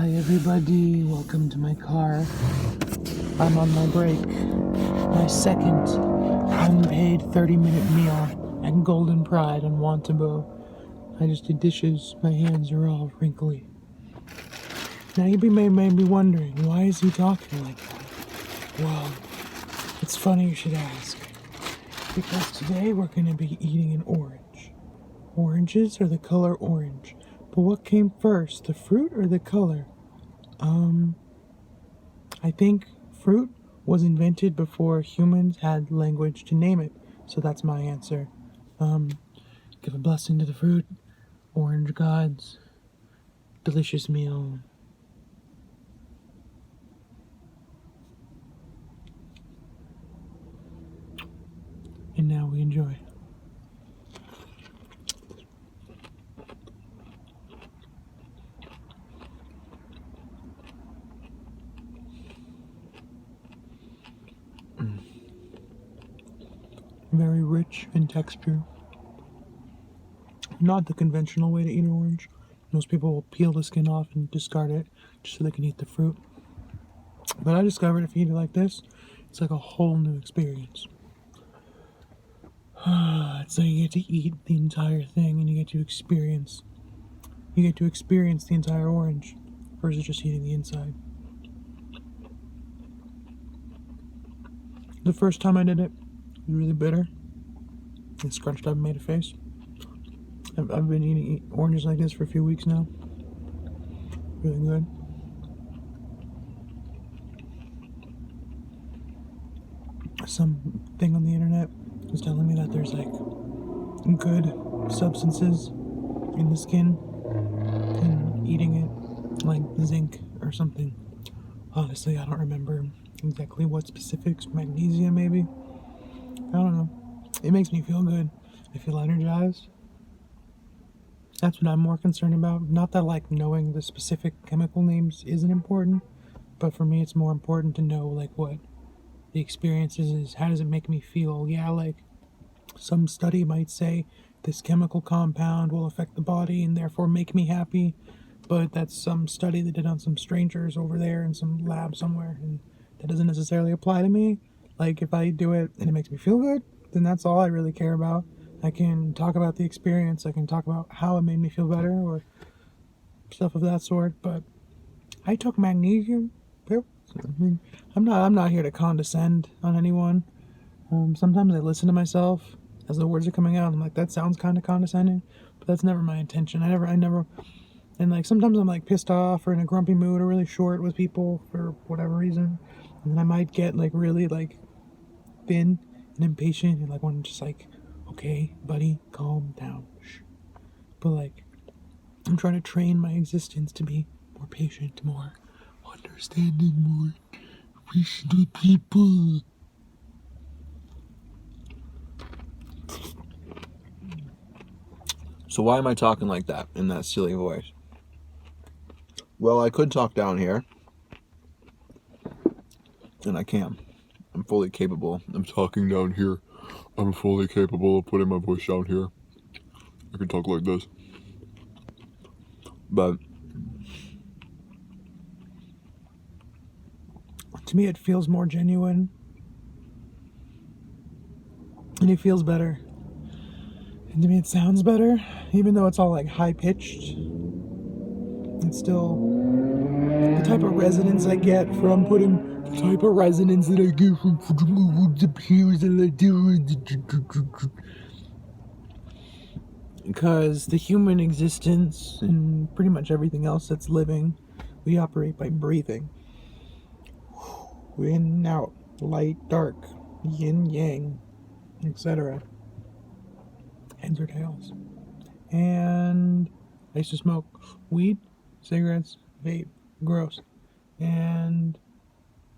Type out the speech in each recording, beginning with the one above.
Hi everybody, welcome to my car. I'm on my break. My second unpaid 30-minute meal at Golden Pride on Wantabo. I just did dishes. My hands are all wrinkly. Now you may be wondering, why is he talking like that? Well, it's funny you should ask. Because today we're going to be eating an orange. Oranges are the color orange. But what came first, the fruit or the color? I think fruit was invented before humans had language to name it. So that's my answer. Give a blessing to the fruit, orange gods, delicious meal. And now we enjoy. Very rich in texture. Not the conventional way to eat an orange. Most people will peel the skin off and discard it just so they can eat the fruit. But I discovered if you eat it like this, it's like a whole new experience. It's like you get to eat the entire thing and you get to experience the entire orange versus just eating the inside. The first time I did it was really bitter. It scrunched up and made a face. I've been eating oranges like this for a few weeks now. Really good. Some thing on the internet was telling me that there's like good substances in the skin and eating it, like zinc or something. Honestly, I don't remember exactly what specifics. Magnesium, maybe? I don't know. It makes me feel good. I feel energized. That's what I'm more concerned about. Not that like knowing the specific chemical names isn't important, but for me it's more important to know like what the experience is. How does it make me feel? Yeah, like some study might say this chemical compound will affect the body and therefore make me happy, but that's some study they did on some strangers over there in some lab somewhere, and that doesn't necessarily apply to me. Like if I do it and it makes me feel good, then that's all I really care about. I can talk about the experience, I can talk about how it made me feel better or stuff of that sort, but I took magnesium pills. I mean, I'm not here to condescend on anyone. Sometimes I listen to myself as the words are coming out. I'm like, that sounds kind of condescending, but that's never my intention. I never, and like sometimes I'm like pissed off or in a grumpy mood or really short with people for whatever reason, and then I might get like really like thin and impatient and like want to just like, okay, buddy, calm down. Shh. But like, I'm trying to train my existence to be more patient, more understanding, more appreciative people. So why am I talking like that in that silly voice? Well, I could talk down here, and I can. I'm fully capable of talking down here. I'm fully capable of putting my voice down here. I can talk like this. But To me, it feels more genuine, and it feels better. And to me, it sounds better, even though it's all like high pitched. It's still the type of resonance I get from putting the type of resonance that I get from the peers that I do. Because the human existence and pretty much everything else that's living, we operate by breathing. In and out, light, dark, yin, yang, etc. Heads or tails. And I used to smoke weed, cigarettes, vape, gross. And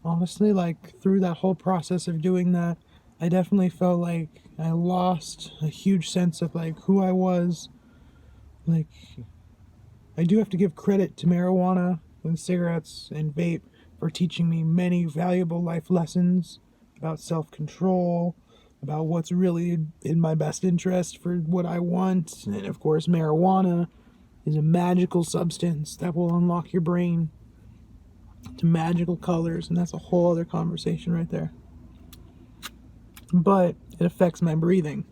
honestly, like through that whole process of doing that, I definitely felt like I lost a huge sense of like who I was. Like, I do have to give credit to marijuana and cigarettes and vape for teaching me many valuable life lessons about self-control, about what's really in my best interest for what I want. And of course, marijuana is a magical substance that will unlock your brain to magical colors, and that's a whole other conversation right there. But it affects my breathing.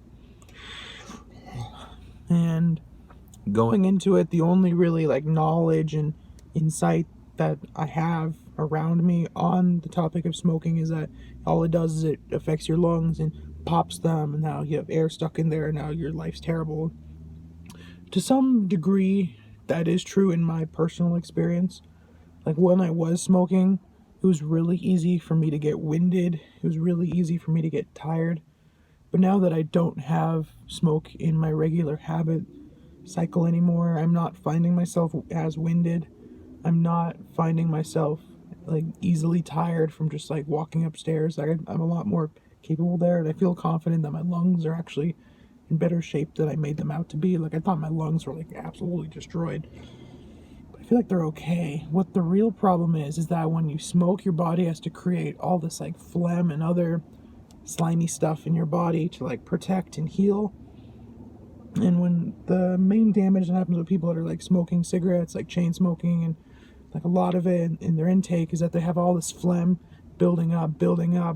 And going into it, the only really like knowledge and insight that I have around me on the topic of smoking is that all it does is it affects your lungs and pops them, and now you have air stuck in there, and now your life's terrible. To some degree, that is true in my personal experience. Like when I was smoking, it was really easy for me to get winded. It was really easy for me to get tired. But now that I don't have smoke in my regular habit cycle anymore, I'm not finding myself as winded. I'm not finding myself like easily tired from just like walking upstairs. I'm a lot more capable there, and I feel confident that my lungs are actually in better shape than I made them out to be. Like I thought my lungs were like absolutely destroyed. I feel like they're okay. What the real problem is that when you smoke, your body has to create all this like phlegm and other slimy stuff in your body to like protect and heal. And when the main damage that happens with people that are like smoking cigarettes, like chain smoking, and like a lot of it in their intake is that they have all this phlegm building up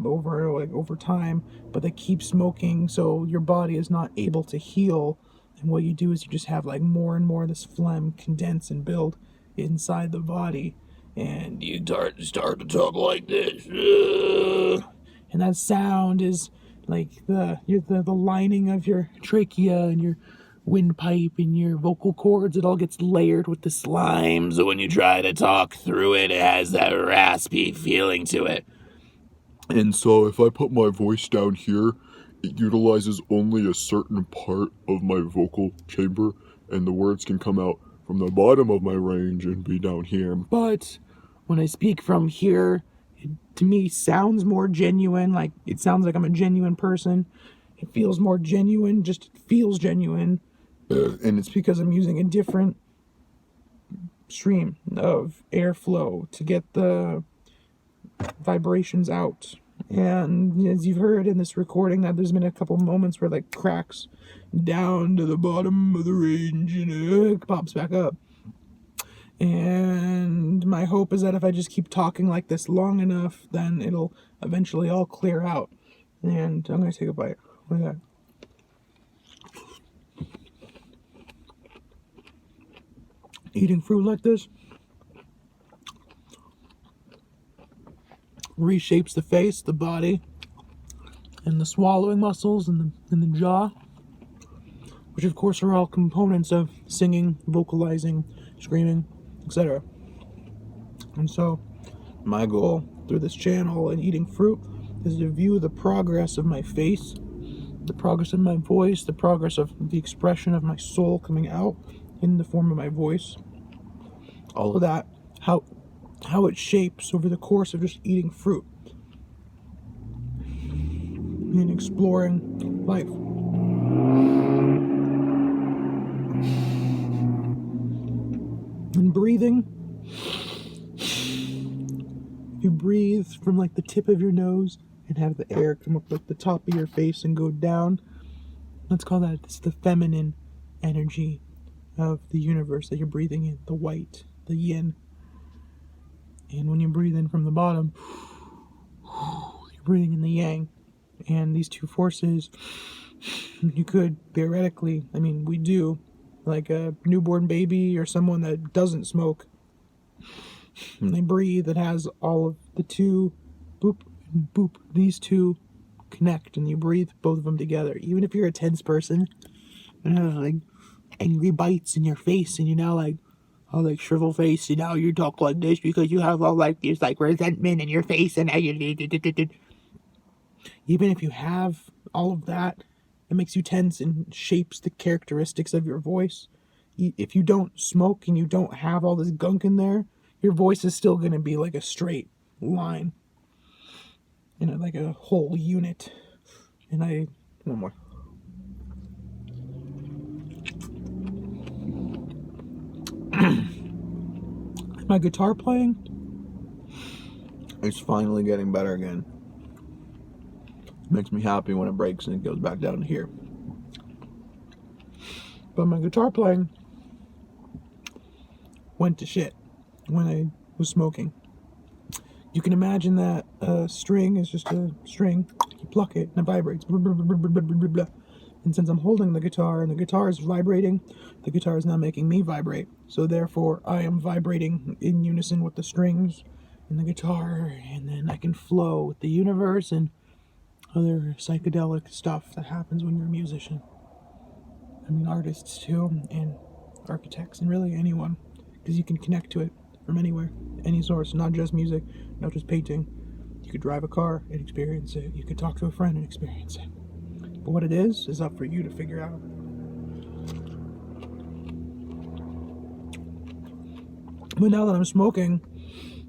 over time, but they keep smoking, so your body is not able to heal. And what you do is you just have like more and more of this phlegm condense and build inside the body, and you start to talk like this. And that sound is like the lining of your trachea and your windpipe and your vocal cords. It all gets layered with the slime, so when you try to talk through it, it has that raspy feeling to it. And so if I put my voice down here, it utilizes only a certain part of my vocal chamber, and the words can come out from the bottom of my range and be down here. But when I speak from here, it, to me, sounds more genuine. Like, it sounds like I'm a genuine person. It feels more genuine, just feels genuine. And it's because I'm using a different stream of airflow to get the vibrations out. And as you've heard in this recording, that there's been a couple moments where like cracks down to the bottom of the range and it pops back up. And my hope is that if I just keep talking like this long enough, then it'll eventually all clear out. And I'm gonna take a bite. Look at that. Eating fruit like this reshapes the face, the body, and the swallowing muscles and the jaw, which of course are all components of singing, vocalizing, screaming, etc. And so my goal through this channel and eating fruit is to view the progress of my face, the progress of my voice, the progress of the expression of my soul coming out in the form of my voice, all of that, how it shapes over the course of just eating fruit and exploring life. And breathing, you breathe from like the tip of your nose and have the air come up like the top of your face and go down. Let's call that, it's the feminine energy of the universe that you're breathing in, the white, the yin. And when you breathe in from the bottom, you're breathing in the yang. And these two forces, you could theoretically, I mean, we do, like a newborn baby or someone that doesn't smoke, and they breathe, it has all of the two, boop, and boop, these two connect, and you breathe both of them together. Even if you're a tense person, and have like angry bites in your face, and you're now like, all like shrivel face, and now you talk like this because you have all like this like resentment in your face, and now you even if you have all of that, it makes you tense and shapes the characteristics of your voice. If you don't smoke and you don't have all this gunk in there, your voice is still going to be like a straight line, you know, like a whole unit. And one more. My guitar playing is finally getting better again. Makes me happy when it breaks and it goes back down to here. But my guitar playing went to shit when I was smoking. You can imagine that a string is just a string. You pluck it and it vibrates. Blah, blah, blah, blah, blah, blah, blah. And since I'm holding the guitar and the guitar is vibrating, the guitar is now making me vibrate. So therefore, I am vibrating in unison with the strings and the guitar, and then I can flow with the universe and other psychedelic stuff that happens when you're a musician. I mean, artists too, and architects, and really anyone, because you can connect to it from anywhere, any source, not just music, not just painting. You could drive a car and experience it. You could talk to a friend and experience it. But what it is up for you to figure out. But now that I'm smoking,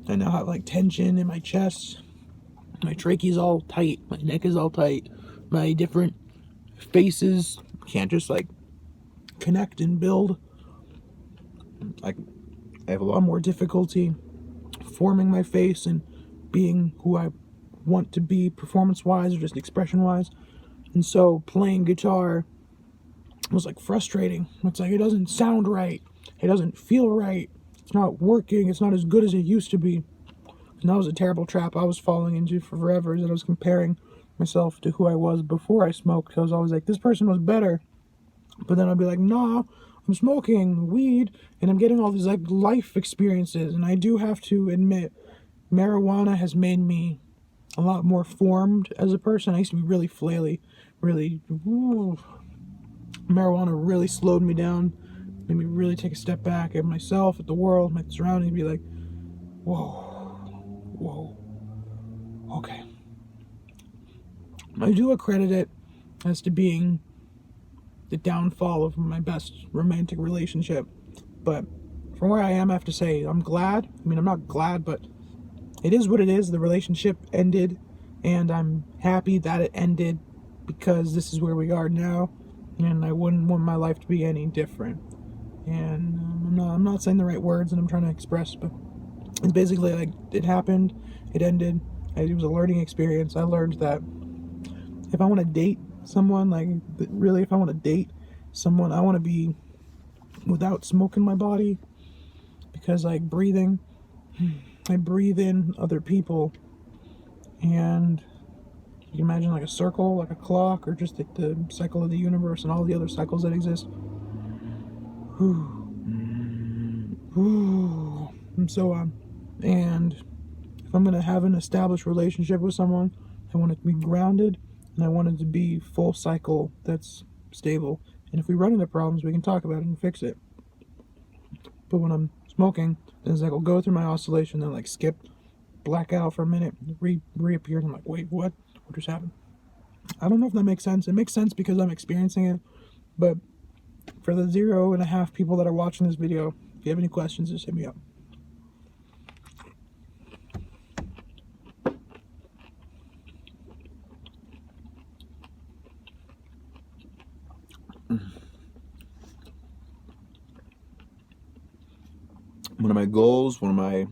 I now have like tension in my chest. My trachea's all tight. My neck is all tight. My different faces can't just like connect and build. Like, I have a lot more difficulty forming my face and being who I want to be performance-wise or just expression-wise. And so playing guitar was like frustrating. It's like it doesn't sound right. It doesn't feel right. It's not working. It's not as good as it used to be. And that was a terrible trap I was falling into for forever, is that I was comparing myself to who I was before I smoked. I was always like, this person was better. But then I'd be like, nah, I'm smoking weed and I'm getting all these like life experiences. And I do have to admit, marijuana has made me a lot more formed as a person. I used to be really flaily, really, marijuana really slowed me down, made me really take a step back at myself, at the world, my surroundings, be like, whoa, okay. I do accredit it as to being the downfall of my best romantic relationship, but from where I am, I have to say, I'm glad. I mean, I'm not glad, but it is what it is. The relationship ended, and I'm happy that it ended, because this is where we are now, and I wouldn't want my life to be any different. And I'm not saying the right words that I'm trying to express, but it's basically like, it happened, it ended, it was a learning experience. I learned that if I want to date someone, like really, if I want to date someone, I want to be without smoke in my body, because like breathing, I breathe in other people, and you can imagine like a circle, like a clock, or just like the cycle of the universe and all the other cycles that exist. And so on. And if I'm going to have an established relationship with someone, I want it to be grounded, and I want it to be full cycle that's stable. And if we run into problems, we can talk about it and fix it. But when I'm smoking, then it's like I'll go through my oscillation, then like skip, black out for a minute, reappear, and I'm like, wait, what just happened? I don't know if that makes sense. It makes sense because I'm experiencing it, but for the 0.5 people that are watching this video, if you have any questions, just hit me up. One of my goals, one of my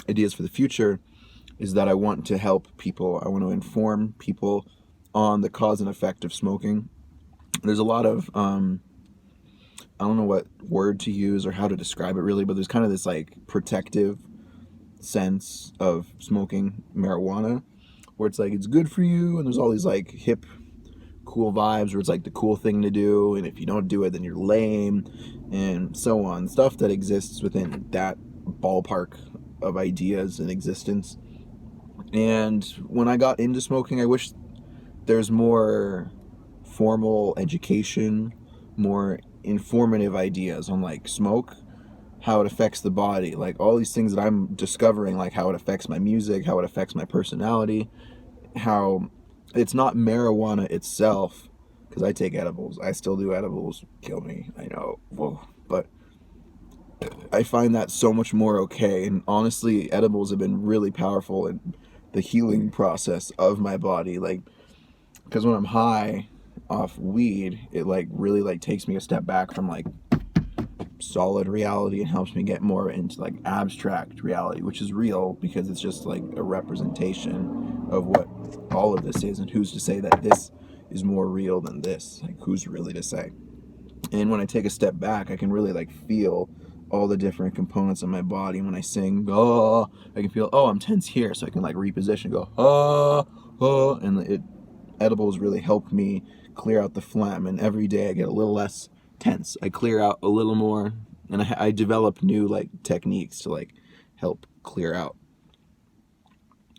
ideas for the future is that I want to help people. I want to inform people on the cause and effect of smoking. There's a lot of, I don't know what word to use or how to describe it really, but there's kind of this like protective sense of smoking marijuana, where it's like it's good for you, and there's all these like hip, cool vibes where it's like the cool thing to do, and if you don't do it, then you're lame, and so on. Stuff that exists within that ballpark of ideas and existence. And when I got into smoking, I wish there's more formal education, more informative ideas on like smoke, how it affects the body, like all these things that I'm discovering, like how it affects my music, how it affects my personality, how it's not marijuana itself, because I take edibles. I still do edibles. Kill me, I know. Whoa. But I find that so much more okay. And honestly, edibles have been really powerful in the healing process of my body. Like, because when I'm high off weed, it like really like takes me a step back from like solid reality and helps me get more into like abstract reality, which is real because it's just like a representation of what all of this is, and who's to say that this is more real than this? Like, who's really to say? And when I take a step back, I can really like feel all the different components of my body. When I sing, oh, I can feel, oh, I'm tense here, so I can like reposition, go, oh, and edibles really help me clear out the phlegm, and every day I get a little less tense. I clear out a little more, and I develop new like techniques to like help clear out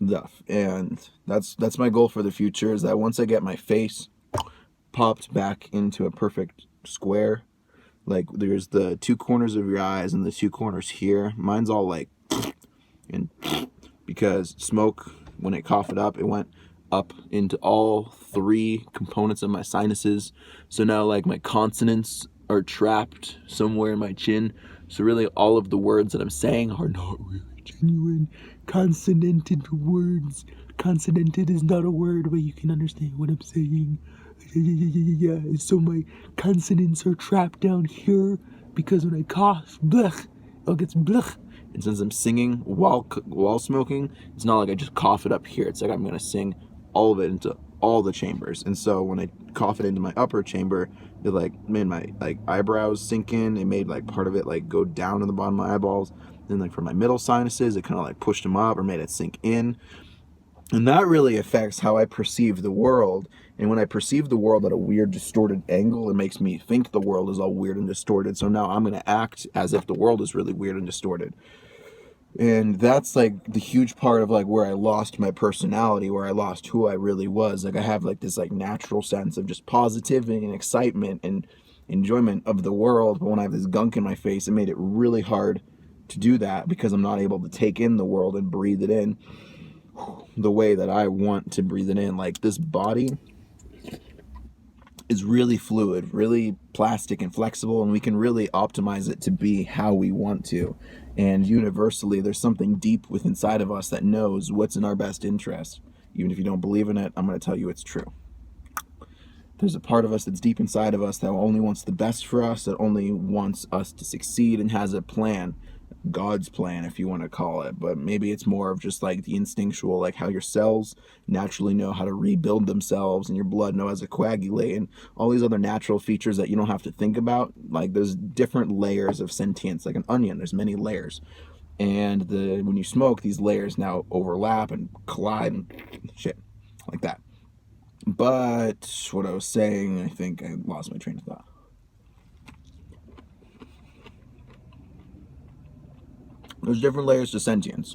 stuff. And that's my goal for the future, is that once I get my face popped back into a perfect square, like there's the two corners of your eyes and the two corners here, mine's all like, and because smoke, when it coughed it up, it went up into all three components of my sinuses. So now like my consonants are trapped somewhere in my chin. So really all of the words that I'm saying are not really genuine consonanted words. Consonanted is not a word, but you can understand what I'm saying. Yeah, so my consonants are trapped down here because when I cough, blech, it gets blech. And since I'm singing while smoking, it's not like I just cough it up here. It's like I'm gonna sing all of it into all the chambers. And so when I cough it into my upper chamber, it like made my like eyebrows sink in. It made like part of it like go down to the bottom of my eyeballs. Then like for my middle sinuses, it kind of like pushed them up or made it sink in. And that really affects how I perceive the world. And when I perceive the world at a weird, distorted angle, it makes me think the world is all weird and distorted. So now I'm going to act as if the world is really weird and distorted. And that's like the huge part of like where I lost my personality, where I lost who I really was. Like I have like this like natural sense of just positivity and excitement and enjoyment of the world. But when I have this gunk in my face, it made it really hard to do that because I'm not able to take in the world and breathe it in the way that I want to breathe it in. Like this body is really fluid, really plastic and flexible, and we can really optimize it to be how we want to. And universally, there's something deep within inside of us that knows what's in our best interest. Even if you don't believe in it, I'm going to tell you it's true. There's a part of us that's deep inside of us that only wants the best for us, that only wants us to succeed and has a plan. God's plan, if you want to call it, but maybe it's more of just like the instinctual, like how your cells naturally know how to rebuild themselves and your blood know how to coagulate and all these other natural features that you don't have to think about. Like there's different layers of sentience, like an onion, there's many layers. And when you smoke, these layers now overlap and collide and shit like that. But what I was saying, I think I lost my train of thought. There's different layers to sentience.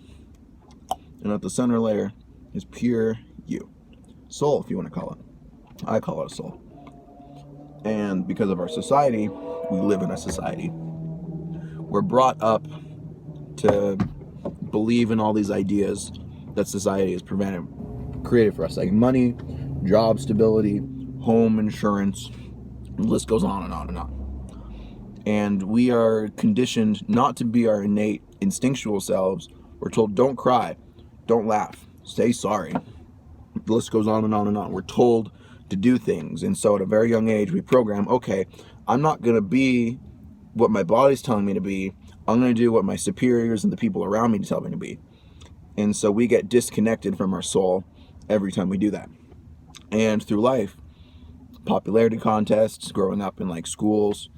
And at the center layer is pure you. Soul, if you want to call it. I call it a soul. And because of our society, we live in a society. We're brought up to believe in all these ideas that society has created for us, like money, job stability, home insurance, the list goes on and on and on. And we are conditioned not to be our innate instinctual selves. We're told don't cry, don't laugh, say sorry. The list goes on and on and on. We're told to do things. And so at a very young age, we program, okay, I'm not going to be what my body's telling me to be. I'm going to do what my superiors and the people around me tell me to be. And so we get disconnected from our soul every time we do that. And through life, popularity contests, growing up in like schools,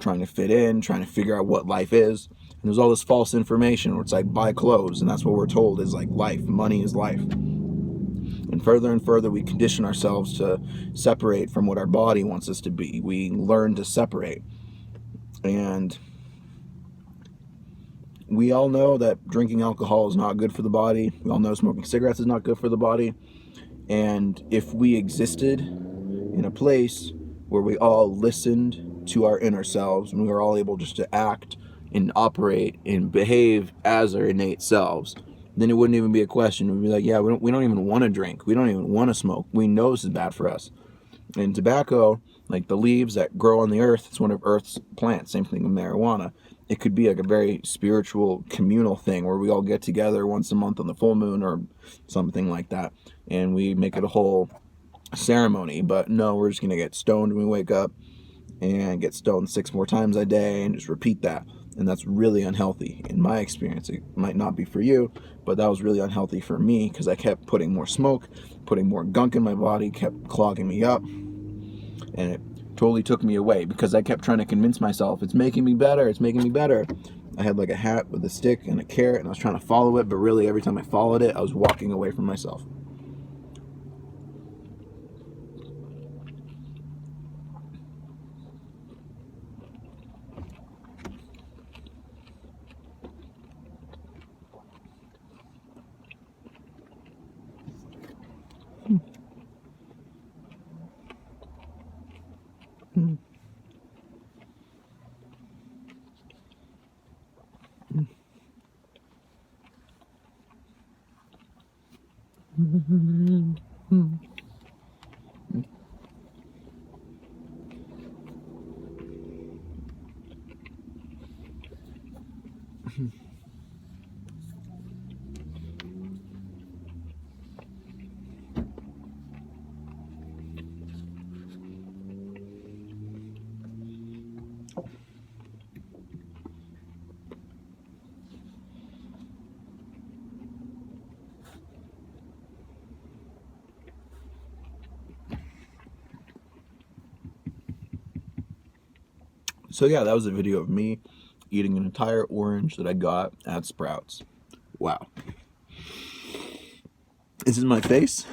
trying to fit in, trying to figure out what life is. And there's all this false information where it's like buy clothes, and that's what we're told is like life. Money is life. And further we condition ourselves to separate from what our body wants us to be. We learn to separate. And we all know that drinking alcohol is not good for the body. We all know smoking cigarettes is not good for the body. And if we existed in a place where we all listened to our inner selves and we were all able just to act and operate and behave as our innate selves, then it wouldn't even be a question. We'd be like, yeah, we don't even want to drink. We don't even want to smoke. We know this is bad for us. And tobacco, like the leaves that grow on the earth, it's one of Earth's plants. Same thing with marijuana. It could be like a very spiritual, communal thing where we all get together once a month on the full moon or something like that, and we make it a whole ceremony. But no, we're just going to get stoned when we wake up and get stoned 6 more times a day and just repeat that. And that's really unhealthy in my experience. It might not be for you, but that was really unhealthy for me because I kept putting more smoke, putting more gunk in my body, kept clogging me up. And it totally took me away because I kept trying to convince myself it's making me better, it's making me better. I had like a hat with a stick and a carrot and I was trying to follow it, but really every time I followed it, I was walking away from myself. So yeah, that was a video of me eating an entire orange that I got at Sprouts. Wow. This is my face.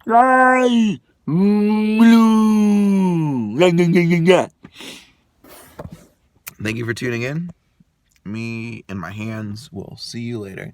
Thank you for tuning in. Me and my hands will see you later.